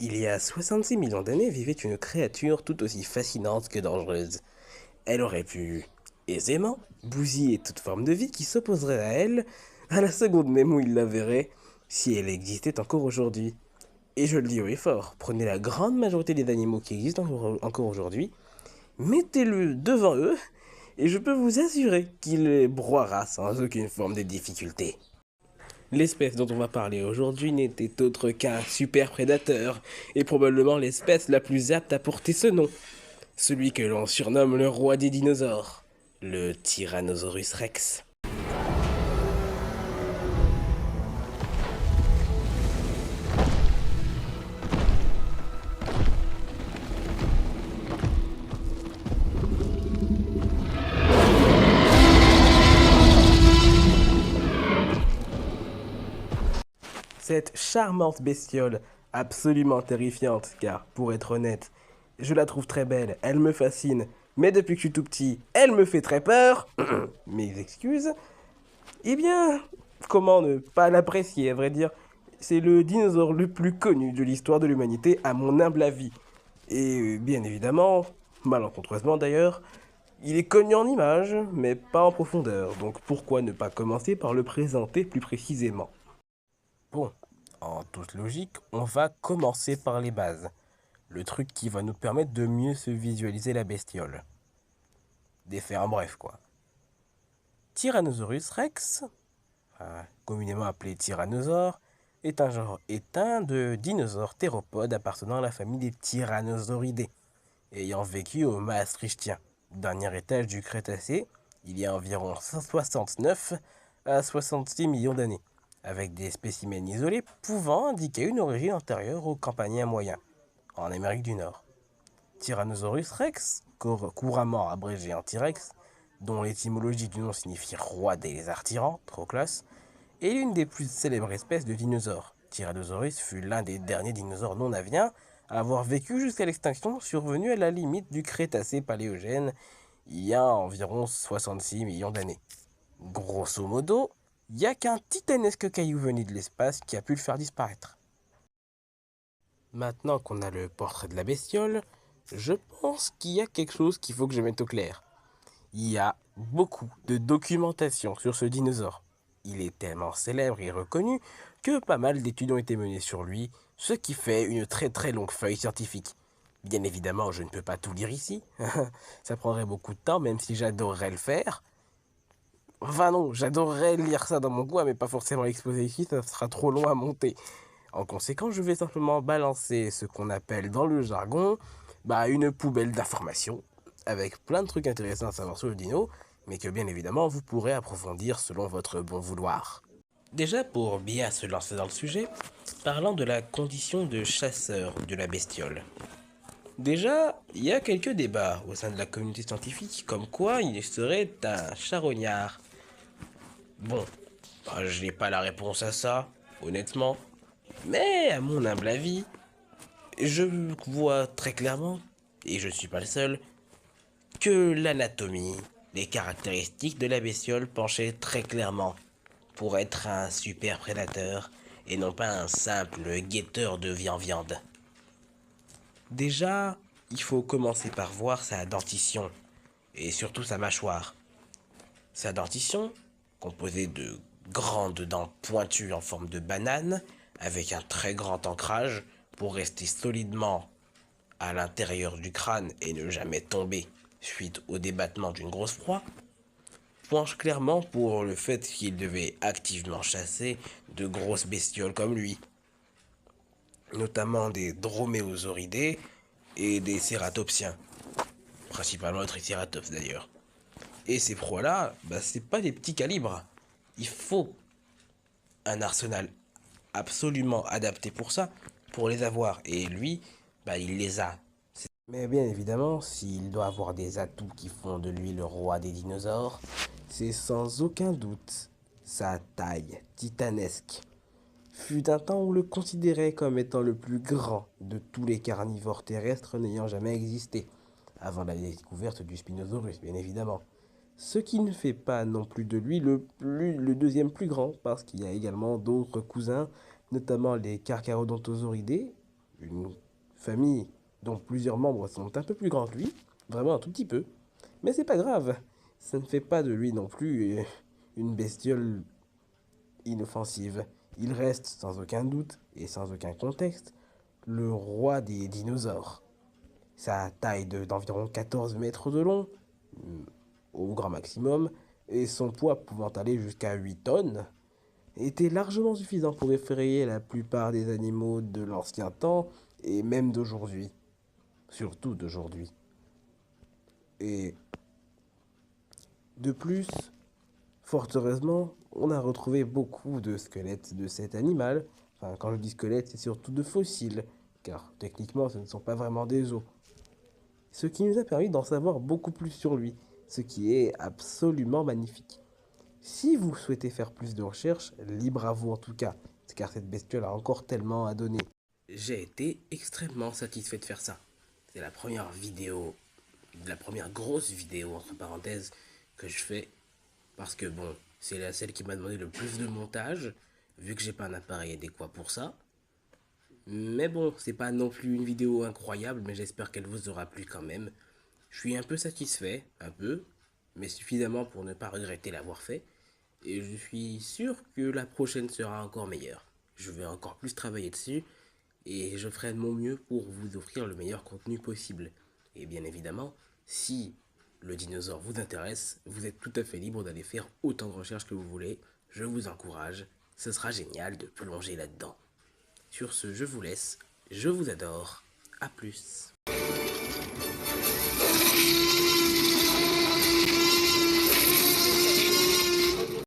Il y a 66 millions d'années vivait une créature tout aussi fascinante que dangereuse. Elle aurait pu aisément bousiller toute forme de vie qui s'opposerait à elle à la seconde même où il la verrait, si elle existait encore aujourd'hui. Et je le dis haut et fort, prenez la grande majorité des animaux qui existent encore aujourd'hui, mettez-le devant eux, et je peux vous assurer qu'il les broiera sans aucune forme de difficulté. L'espèce dont on va parler aujourd'hui n'était autre qu'un super prédateur, et probablement l'espèce la plus apte à porter ce nom, celui que l'on surnomme le roi des dinosaures, le Tyrannosaurus Rex. Cette charmante bestiole, absolument terrifiante, car pour être honnête, je la trouve très belle, elle me fascine, mais depuis que je suis tout petit, elle me fait très peur, mes excuses, eh bien, comment ne pas l'apprécier, à vrai dire. C'est le dinosaure le plus connu de l'histoire de l'humanité, à mon humble avis. Et bien évidemment, malencontreusement d'ailleurs, il est connu en images, mais pas en profondeur. Donc pourquoi ne pas commencer par le présenter plus précisément? Bon, en toute logique, on va commencer par les bases. Le truc qui va nous permettre de mieux se visualiser la bestiole. Des faits en bref, quoi. Tyrannosaurus rex, communément appelé tyrannosaure, est un de dinosaures théropodes appartenant à la famille des tyrannosauridés, ayant vécu au Maastrichtien, dernier étage du Crétacé, il y a environ 69 à 66 millions d'années, avec des spécimens isolés pouvant indiquer une origine antérieure au Campanien moyen, en Amérique du Nord. Tyrannosaurus rex, couramment abrégé en T-Rex, dont l'étymologie du nom signifie roi des lézards tyrans, trop classe, est l'une des plus célèbres espèces de dinosaures. Tyrannosaurus fut l'un des derniers dinosaures non aviens à avoir vécu jusqu'à l'extinction survenue à la limite du Crétacé-Paléogène il y a environ 66 millions d'années. Grosso modo, il n'y a qu'un titanesque caillou venu de l'espace qui a pu le faire disparaître. Maintenant qu'on a le portrait de la bestiole, je pense qu'il y a quelque chose qu'il faut que je mette au clair. Il y a beaucoup de documentation sur ce dinosaure. Il est tellement célèbre et reconnu que pas mal d'études ont été menées sur lui, ce qui fait une très très longue feuille scientifique. Bien évidemment, je ne peux pas tout lire ici. Ça prendrait beaucoup de temps, même si j'adorerais le faire. Enfin non, j'adorerais lire ça dans mon coin, mais pas forcément exposer ici, ça sera trop long à monter. En conséquence, je vais simplement balancer ce qu'on appelle dans le jargon une poubelle d'informations, avec plein de trucs intéressants à savoir sur le dino, mais que bien évidemment vous pourrez approfondir selon votre bon vouloir. Déjà, pour bien se lancer dans le sujet, parlons de la condition de chasseur de la bestiole. Déjà, il y a quelques débats au sein de la communauté scientifique comme quoi il serait un charognard. Bon, je n'ai pas la réponse à ça, honnêtement, mais à mon humble avis, je vois très clairement, et je ne suis pas le seul, que l'anatomie, les caractéristiques de la bestiole penchaient très clairement pour être un super prédateur et non pas un simple guetteur de viande. Déjà, il faut commencer par voir sa dentition et surtout sa mâchoire. Sa dentition, composée de grandes dents pointues en forme de banane, avec un très grand ancrage pour rester solidement à l'intérieur du crâne et ne jamais tomber suite au débattement d'une grosse proie, penche clairement pour le fait qu'il devait activement chasser de grosses bestioles comme lui, notamment des droméosauridés et des cératopsiens, principalement le Triceratops d'ailleurs. Et ces proies-là, c'est pas des petits calibres. Il faut un arsenal absolument adapté pour ça, pour les avoir. Et lui, il les a. Mais bien évidemment, s'il doit avoir des atouts qui font de lui le roi des dinosaures, c'est sans aucun doute sa taille titanesque. Fut un temps où on le considérait comme étant le plus grand de tous les carnivores terrestres n'ayant jamais existé, avant la découverte du Spinosaurus, bien évidemment. Ce qui ne fait pas non plus de lui le deuxième plus grand, parce qu'il y a également d'autres cousins, notamment les Carcharodontosauridae, une famille dont plusieurs membres sont un peu plus grands que lui, vraiment un tout petit peu. Mais c'est pas grave, ça ne fait pas de lui non plus une bestiole inoffensive. Il reste sans aucun doute et sans aucun contexte le roi des dinosaures. Sa taille d'environ 14 mètres de long, au grand maximum, et son poids pouvant aller jusqu'à 8 tonnes, était largement suffisant pour effrayer la plupart des animaux de l'ancien temps et même d'aujourd'hui. Surtout d'aujourd'hui. Et de plus, fort heureusement, on a retrouvé beaucoup de squelettes de cet animal. Enfin, quand je dis squelettes, c'est surtout de fossiles, car techniquement, ce ne sont pas vraiment des os. Ce qui nous a permis d'en savoir beaucoup plus sur lui, ce qui est absolument magnifique. Si vous souhaitez faire plus de recherches, libre à vous en tout cas, car cette bestiole a encore tellement à donner. J'ai été extrêmement satisfait de faire ça. C'est la première grosse vidéo entre parenthèses que je fais, parce que bon, c'est celle qui m'a demandé le plus de montage, vu que j'ai pas un appareil adéquat pour ça. Mais bon, c'est pas non plus une vidéo incroyable, mais j'espère qu'elle vous aura plu quand même. Je suis un peu satisfait, un peu, mais suffisamment pour ne pas regretter l'avoir fait. Et je suis sûr que la prochaine sera encore meilleure. Je vais encore plus travailler dessus et je ferai de mon mieux pour vous offrir le meilleur contenu possible. Et bien évidemment, si le dinosaure vous intéresse, vous êtes tout à fait libre d'aller faire autant de recherches que vous voulez. Je vous encourage, ce sera génial de plonger là-dedans. Sur ce, je vous laisse, je vous adore, à plus.